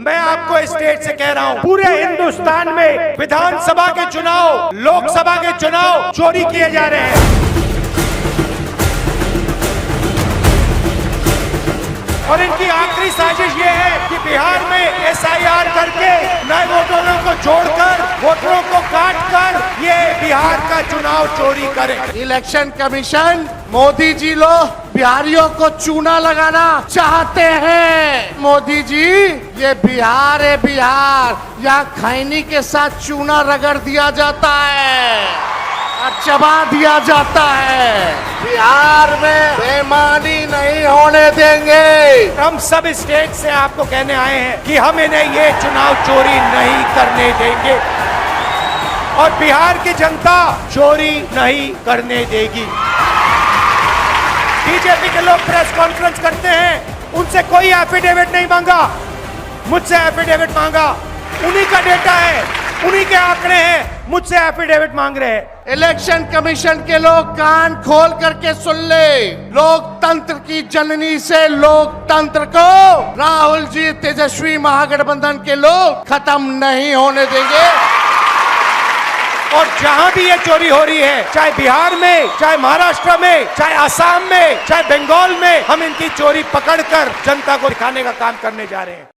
मैं आपको स्टेट से कह रहा हूं, पूरे हिंदुस्तान में विधानसभा के चुनाव, लोकसभा के चुनाव चोरी किए जा रहे हैं। और इनकी आखिरी साजिश ये है कि बिहार में एसआईआर करके नए वोटरों को जोड़कर, वोटरों को काटकर ये बिहार का चुनाव चोरी करे। इलेक्शन कमीशन, मोदी जी लोग बिहारियों को चूना लगाना चाहते हैं। मोदी जी, ये बिहार है बिहार, यहाँ खैनी के साथ चूना रगड़ दिया जाता है और चबा दिया जाता है। बिहार में बेईमानी नहीं होने देंगे। हम सब स्टेट से आपको कहने आए हैं कि हम इन्हें ये चुनाव चोरी नहीं करने देंगे और बिहार की जनता चोरी नहीं करने देगी। बीजेपी के लोग प्रेस कॉन्फ्रेंस करते हैं, उनसे कोई एफिडेविट नहीं मांगा, मुझसे एफिडेविट मांगा। उन्हीं का डेटा है, उन्हीं के आंकड़े हैं, मुझसे एफिडेविट मांग रहे हैं। इलेक्शन कमीशन के लोग कान खोल करके सुन ले। लोकतंत्र की जननी से लोकतंत्र को राहुल जी, तेजस्वी महागठबंधन के लोग खत्म नहीं होने देंगे। और जहां भी ये चोरी हो रही है, चाहे बिहार में, चाहे महाराष्ट्र में, चाहे असम में, चाहे बंगाल में, हम इनकी चोरी पकड़कर जनता को दिखाने का काम करने जा रहे हैं।